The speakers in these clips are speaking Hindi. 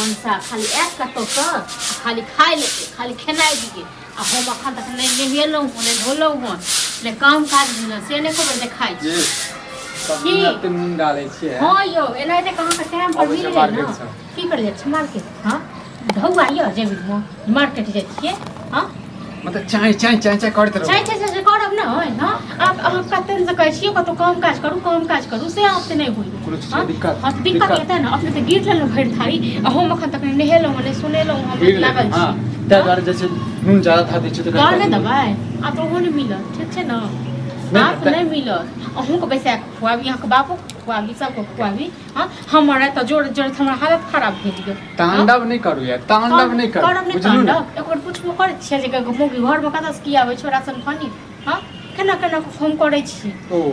तमसा खाली एक कतो कर खाली खाए लेके खाली खेनाई दिए आ हम अखन तक नहीं नहेलौं नहीं धोलौं हन ने काम काज न से ने खबर देखाई जी की पे नून डाले छिए हां यो एनाइते कहां के टाइम पर मिल जाए ना की कर ले छ मार्केट हां धौआ यो जे मार्केट जे छिए हां मतलब चाय करते रहो चाय करब न होय हां आप कतन से कहै छियै कतो काम काज करू से आपसे नहीं होई हां दिक्कत एते न अपने से गिर लेलौ भरि थारी आ हम अखन तक नहेलौ ने सुनेलौ हम लागल छी हां त्या दुआरे जैसे नून ज्यादा था दै छै त ले दबाई आ तो हो नहीं मिलत ठीक छै न आप नहीं मिलत अहूँ को पैसा खुआबी यहाँ के बापो खुआबी सबको खुआबी हाँ हमारा तो जोड़ हमारा हालत खराब भेल गेल तांडव नहीं करू यार तांडव नहीं करू करब नहीं तांडव एक बार पूछबो करे छियै जे मोगी घर में कतऽ से की आबै छै राशन पानी हाँ केना हम करै छी ओ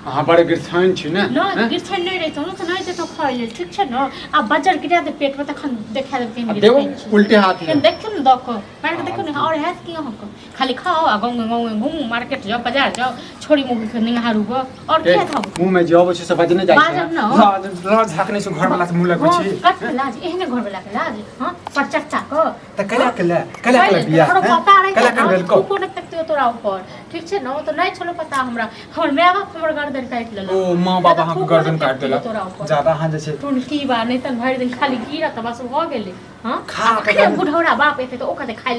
अहाँ बड़े गिरछाइन छी ने ना गिरछाइन नहीं रहतौ न त नहीं देतौ खाइ लेल ठीक छै न आ बजर गिरा दे पेट में तखन देखा दे केन देखो उल्टे हाथ में देखियो न दक मार के देखियो न और हैत की अहाँ खाली खाओ आ गाँव घूमू मार्केट जाओ बाजार जाओ छोड़ी मोगी के निहारू गो और क्या था मुंह में जब छै सब बजने जाइ छै बाजब न लाज झाकने से घर वाला से मुंह लगबै छी कत लाज एहने घर वाला के लाज हां पर चच्चा को त कला बिया कला भेल को को न तकते तोरा ऊपर ठीक छै न तो नहीं छलो पता हमरा हमर माय बाप हमर गर्दन काट लेलक ओ मां बाप अहाँ के गर्दन काट देलक ज्यादा हां जे छै तुन की बा नहीं त भरि दिन खाली गिरा त बस भ गेलै हां खा के बुढ़ौरा बाप एते त ओकरे खाइ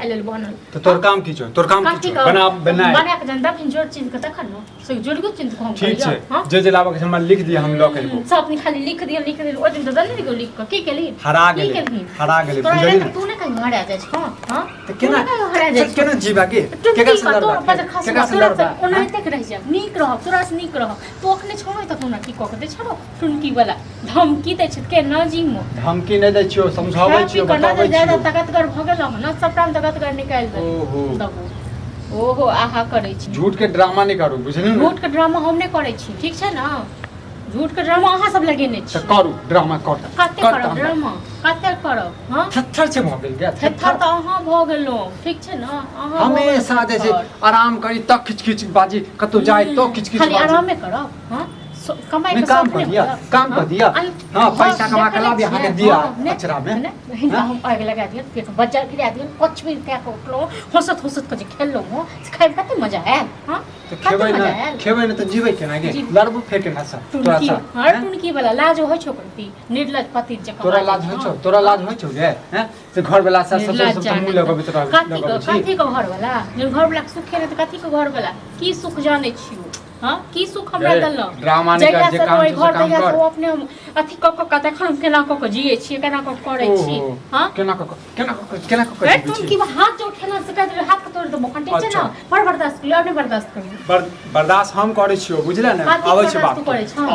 लेल बनल तो तोर काम की छौ तोर काम की छौ बना के जनता फिर जोड़ चीज के तखन न से जोड़गो चीज को हम ठीक छै जे लाबा के हमरा लिख दिया हम ल के लेबो सब खाली लिख दिया ओ दिन त दल नहीं लिख के की केली हरा गेलै बुझली तू ने कहीं हरा जाय छ हां त केना हरा जाय केना जीवा के केना सुंदर ओनाइते के रह जा नीक रह तोरा से नीक रह तो अखने छोड़ो त हमरा की क के दे छरो टुनकी वाला धमकी दे छ के न जीमो धमकी नहीं दै छियो समझाबै छियो बताबै छियो ज्यादा ताकतगर भ गेल न सबटा ताकतगर निकाल दे ओहो आहा करै छी झूठ के ड्रामा नहीं करू बुझलिन झूठ के ड्रामा हम नहीं करै छी ठीक छै न झूठ के ड्रामा अहाँ सब लगेने छी त करू ड्रामा कर कते करब ड्रामा कते करब हां थत्थर से भ गेल गया थत्थर त अहाँ भ गेलो ठीक छै न अहाँ हमेशा जैसे आराम करी त खिच बाजी कतो जाए तो खिच खाली आराम में करब हां कमाई के काम कर दिया हां पैसा कमा के लाबी हां के दिया अचरा में हम आगे लगा दिया पेट बच्चा खिला दिया कुछ भी क्या को हंसत के खेललो हो खाए कते मजा है हां तो खेबै न त जीबै केना गे लड़बू फेके ना सा तोरा सा हर टुनकी वाला लाज होय छौ करती निर्लज पति जका तोरा लाज होय छौ गे हैं से घर वाला सा सब मुंह लगबै तोरा कथी को घर वाला घर वाला सुख है त कथी को घर वाला की सुख जाने छियो हां की सुख हमरा दल्लो ड्रामा नहीं कर जे काम से काम कर अपने अथी क देखन केना क जिए छी केना क करे छी हां केना क तुम की हाथ जो उठेना से कहत हाथ के तोड़ दबो कंटे छै ना पर बर्दाश्त कर अपने बर्दाश्त कर बर्दाश्त हम करे छियो बुझले ना आबै छै बात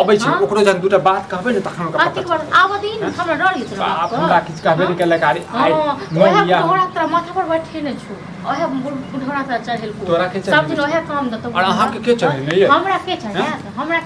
आबै छै ओकरो जन दूटा बात कहबे न तखन का पता आब दिन हमरा डर लित आप हमरा किछ कहबे न केला कारी आई मोहिया तोरा तोरा माथा पर बैठे न छु ओहे बुढ़ौरा त चढ़ेल को तोरा के सब दिन ओहे काम द तो और अहाँ के चढ़े नहीं हमरा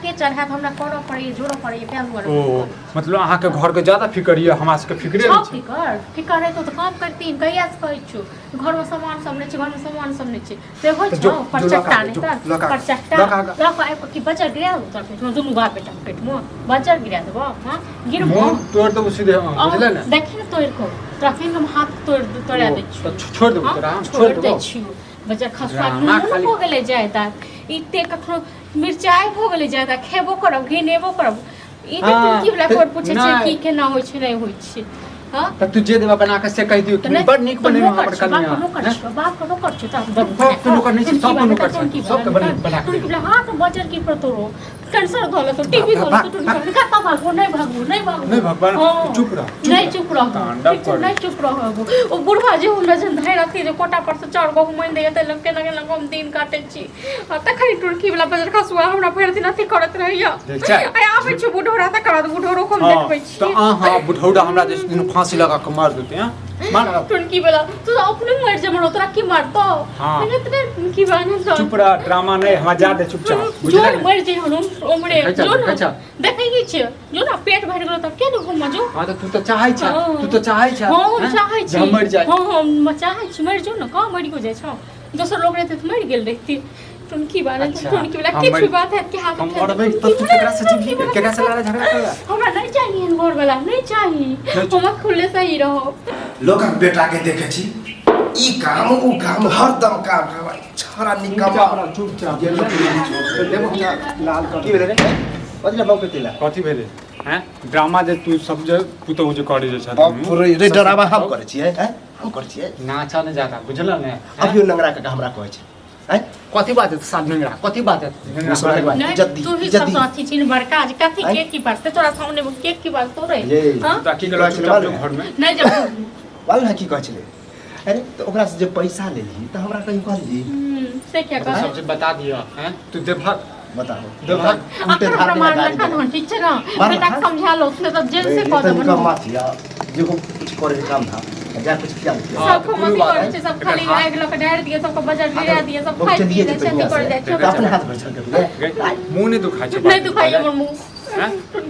के चढ़ा हमरा करऽ पड़ै जोड़ो पड़ै टाइम पर ओ मतलब अहाँ के घर के ज्यादा फिकर ये हमरा से फिकरे नहीं छै फिकर है तो काम करतीन कहिया से कहै छु घर में सामान सब नहीं छै घर में सामान सब नहीं छै से होय छै परचट्टा नहीं त परचट्टा लक आइ की बजर गिरा उतर पेट में दुनु बाप बेटा पेट में बजर गिरा देबो हां गिरबो तोड़ दबो सीधे बुझले ना देखि न तोड़ को ट्रैफिक हम हाथ तोड़ा दे छु छोड़ दबो तोरा छोड़ दे छु बजर खसवा हो गेले जायदा इते कखनो मिर्चाई हो गेले ज्यादा खेबो करब घिनेबो करब ई त की वाला कोड पूछे छै की केना होय छै नै होय छै हां त तू जे देबा बना के से कह दियो कि बड़ नीक बने हमर कन्या बाप को कर छ त बाप को कर नहीं सब को कर सब के बना के तू हां तो बजर की परतोरो कैंसर धोले तो टीवी धोले तो टूट का भागो नहीं भगवान चुप रह नहीं चुप रह ओ बुढ़वा जे हमरा जन धैर अथी जे कोटा पर से चार गो घुमैन दे त लग के लग हम दिन काटे छी तखनी टुरकी वाला बजर खसुआ हमरा भर दिन अथी करत रहैया आय आबै छ बुढ़ौरा त करत बुढ़ौरो को हम देखबै छी त हां बुढ़ौरा हमरा जे दिन फांसी लगा के मार देते हैं मार टुरकी वाला तू अपने मर जे मरो तोरा की मारतो मैंने तने टुरकी वाला चुप रह ड्रामा नहीं हम जा दे चुपचाप बुझले मर जे हम ओमरे जो देखै की छै जो ना पेट भर गेलो त के देखो मजो हां त तू तो चाहै छ हां चाहै छी मर जाए हां चाहै छी मर जो ना का मरि को जाय छ दोसर लोग रहते त मर गेल रहती टुनकी वाला अच्छा, टुनकी वाला हम की बात है कि हाथ हम और भाई तब तू केकरा से जीवी केकरा से लड़ा झगड़ा करला हमरा नहीं चाहिए घोर वाला नहीं चाहिए हम खुले से ही रहो लोकक बेटा के देखे छी ई काम उ काम हरदम काम भाई छरा निकमा चुपचाप देखो लाल की भेले रे कथि बाबू के तिला कथी भेले हैं ड्रामा जे तू सब जे पुतो जे करे जे छथि बाप रे डरावा हम करे छी हैं हम करे छी नाचा न जाता बुझल ने अभियो नंगरा के हमरा कहै छै हैं कथी बात है साथ नंगरा कथी बात है जल्दी तू ही जल्दी सब साथी चिन बड़का आज कथी केक की बात तेरा सामने में केक की बात तो रहे हां ताकि गलो चुपचाप जो घर में नहीं जब वाल ना की कहै छले अरे तो ओकरा से जे पैसा लेली त हमरा कहीं कहली से क्या कर सबसे बता दिया हैं तू देभक बताओ देभक उल्टे धार में मारना गाड़ी था ठीक है ना बेटा समझा लो उसने तो जेल से कह दो कम माफिया जो कुछ करे काम था जा कुछ किया सबको मम्मी करे छै सब खाली आग लग डाल दिए सबको बजट गिरा दिए सब खाई पी ले खेती कर जाय छै अपने हाथ में चल के मुंह नहीं दुखाई छै नहीं दुखाई हमर मुंह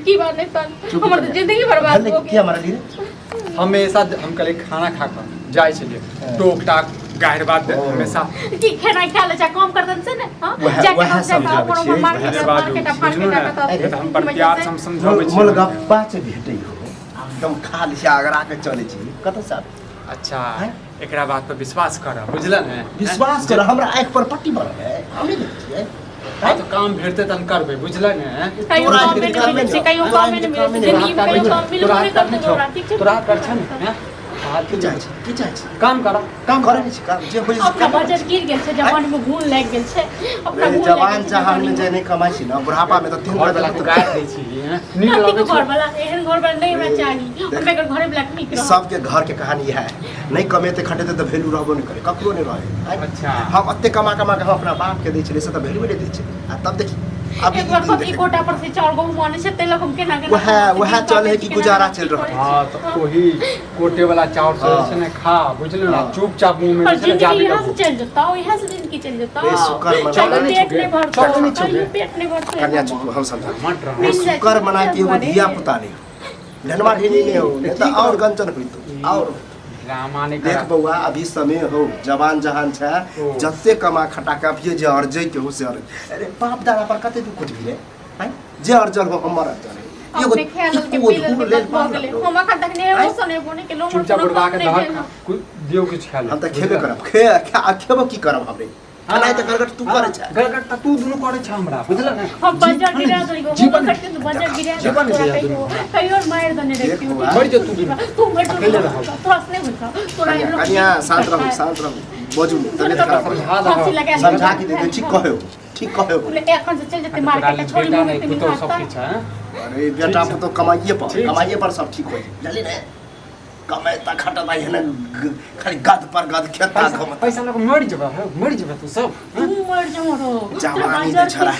की बात नहीं तन हमर तो जिंदगी बर्बाद हो क्या मारा ली हमेशा हम कल खाना खा कर जाए छलिए टोक टाक गायर बात हमेशा की खाना खा ले जा काम करतन से ने हां जाके हम से अपन मार्केट मार्केट फाड़ के जाके हम पर प्यार से हम समझाबै छी मोल गप्पा से भेटै हो एकदम खाली से आगरा के चले छी कत साहब अच्छा एकरा बात पर विश्वास कर बुझल ने विश्वास कर हमरा आंख पर पट्टी बनल है हम नहीं देखै छियै तो काम भेटते तन करबे बुझल ने कहियो काम में मिले छै कहियो काम में मिले छै जिंदगी में कहियो काम मिले नहीं करते तोरा ठीक छै तोरा कर छ ने हाथ की चाहे की चाहे काम कर काम करे नहीं काम जे होय अपना बजट गिर गेल छै जवान में घून लाग गेल छै अपना घून जवान जहान में जे नहीं कमाई छी ना बुढ़ापा में तो 3 घर वाला गाय दै छी नीक नीक लगे घर वाला एहन घर वाला नहीं हमरा चाहिए हम एकर घरे ब्लैक नीक रह सबके घर के कहानी है नहीं कमेते खटेते तो वैल्यू रहबो नहीं करे ककरो नहीं रहे अच्छा हम अत्ते कमा के हम अपना बाप के दै छले से तो वैल्यू नहीं दै छै आ तब देखी अब एक बार कथी कोटा पर से चार गो माने छै तेलक हम केना वह चल है कि गुजारा चल रहा है हां तो वही कोटे वाला चाउर से ने खा बुझल ना चुपचाप मुंह में चले जाबे यहां से चल जता यहां से दिन की चल जता ए शुक्र मना पेट नहीं भरता पेट नहीं भरता कन्या चुप हम समझा मत रहो शुक्र मना कि वो दिया पुता नहीं धनवा ढेनी नहीं हो नहीं तो और गंचन होई तो और ड्रामा नहीं देख बउआ अभी समय हो जवान जहान छै जत्ते कमा खटा के अभिये जे अर्जै के हो से अरे बाप दादा पर कते दुख कुछ भी रे हैं जे अर्जल हो हमर अर्जल एगो ख्याल के पीले के बात गेले हम का देखने वो सने बोने के लोग चुपचाप बुढ़वा के दहक दियो कुछ खा ले हम त खेबे करब खेबो की करब हमरे खाना त गरगट तू करे छै गरगट त तू दुनु करे छ हमरा बुझल ना हम बजट गिरा दई गो हम करते तो बजट गिरा दई तोरा कहियो मार दने रे मर जा तू मर जा तो असले होता तोरा कन्या शांत रहो बोझू तने खराब समझा के दे ठीक कहो एखन से चल जते मार्केट छोड़ी नहीं तो सब कुछ है अरे बेटा तो कमाइए पर सब ठीक हो जल्दी ने कमाता खटता है ना खाली गद पर गद खेता घम पैसा लग मर जबा तू सब तू मर जा रो जवानी के छड़ा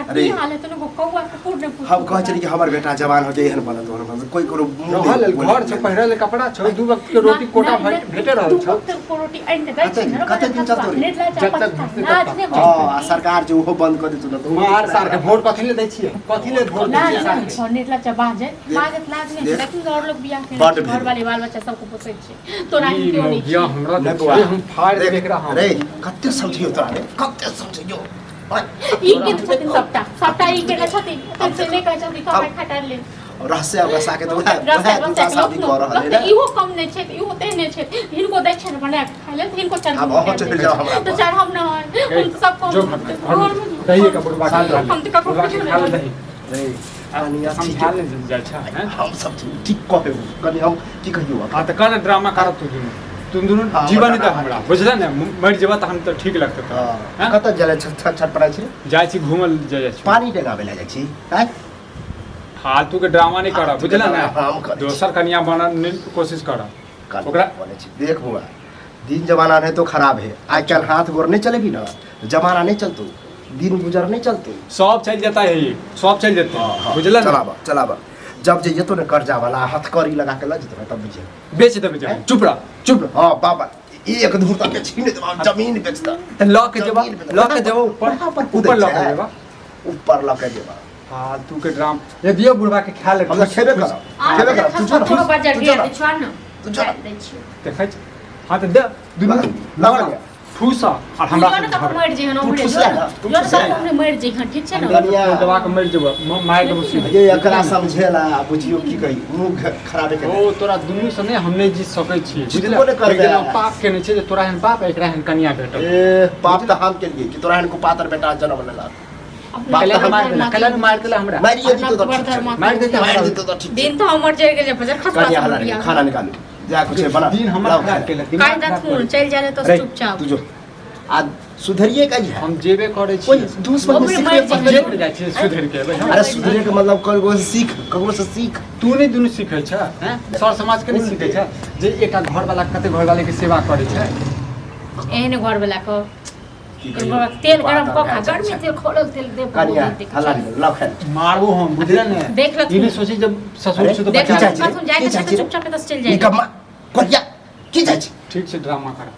अरे हाल है तो कौवा कुकुर ने हम कह चली कि हमर बेटा जवान हो जाए एहन बनत हो कोई करो रहल घर से पहिरल कपड़ा छ दू वक्त के रोटी कोटा भेटे रहल छ को रोटी आइन दे छै कते दिन चलतो रे जब तक हां सरकार जो हो बंद कर देतो तो मार सार के वोट कथि ले दै छियै कथि ले वोट दै छियै ना नेटला चबाजे मागत लाज नहीं लेकिन और लोग बियाह के घर वाले बाल बच्चा सबको पोसै छै तोरा ही क्यों नहीं या हमरा देखो हम फाड़ देख रहा हूं रे कते समझियो तोरा रे कते समझियो ई के छथिन सबटा ई के छथिन से नहीं कहै छथिन कमाई खटा ले रहस्य बसा के तो वह शादी कर रहल है ना इहो कम नहीं छै इहो ते नहीं छै हिनको दै छै बना के खा ले हिनको चल अब हम चल जाओ हमरा तो चार हम ना है हम सब कम दही का बुढ़वा खा ले हम तो ककरो कुछ खा ले नहीं दही रे आनिया समझा ले जा छ हम सब ठीक कहे कनी हम की कहियो हां त कर ड्रामा करत तू तुम दोनों जीवन त हमरा बुझला ने मर जेबा त हम त ठीक लगत हां कत जले छटपटाई छी जाय छी घुमल जाय छी पानी डेगाबे ला जाय छी हैं फालतू के ड्रामा नहीं कर बुझला ना दोसर कन्या बनने कोशिश कर ओकरा बोले छी देख हुआ दिन जमाना है तो खराब है आज कल हाथ गोर नहीं चलेगी ना जमाना नहीं चलतो दिन गुजर नहीं चलतो सब चल जाता है ये सब चल जाते हैं बुझला ना चलाबा जब जे तो ने कर्जा वाला हथकड़ी लगा के ल जतो तब बुझे बेच देबे जमीन चुप रह हां बाबा एक दूर तक छीन दे जमीन बेचता त लॉ के जब ऊपर लॉ के देबा ऊपर लॉ के देबा फालतू के ड्राम ये दियो बुढ़वा के ख्याल रख हम खेबे कर तू छोड़ बजट गिरा दे छोड़ ना तू छोड़ देखै छ हां त दे दुनु लगा फूसा और हमरा हमरा का मर जे हन तू हमरे ठुसला ना, तू यो ठुसला सब हमरे मर जे हन ठीक छै ना कनिया दवा के मर जब मार देबो सीधे ये एकरा समझेला बुझियो की कही मुंह खराबे के ओ तोरा दुनू से नहीं हम नहीं जीत सकै छी जीतबो नहि करबै। लेकिन हम पाप केने छै जे तोरा हन पाप एकरा हन कन्या भेटल ए पाप त हम केलिए कि तोरा हन को पातर बेटा जन्म लेला कल्याण मार देला हमरा मारिए दी तो ठीक छै। मार देते मार हमरा दी तो ठीक छै। दिन तो हमर जर गेल बजर कनिया हला खसवा खाना निकालू जा कुछ बना दिन हमर लाओ खराब खा। केलक काई दिमाग दा खराब खून केलक। चल जाले तो रे, चुपचाप तू जो आज सुधरिए का है हम जेबे करे छी कोई दुश्मन हमरे सीख मारि ले जे जेब जाइ छी सुधर के भाई अरे सुधरे के मतलब ककरो से सीख ककरो से सीख तू नहीं दुनू सीखै छ हैं सर समाज के नहीं सीखै छ जे एकटा घर वाला कते घर वाले के सेवा करे छै एहने घर वाला को तेल गरम क खा गर्मी तेल खोलल तेल दे कनिया हला लाओ खा। मारबो हम बुझले ने देख ल ई नहीं सोची जब ससुर से तो देख बचा की चाची रे? कथुन जाए की तो चाची रे? चुपचाप तो चल जाए निकम्मा कोरिया की जाइ छै ठीक से ड्रामा कर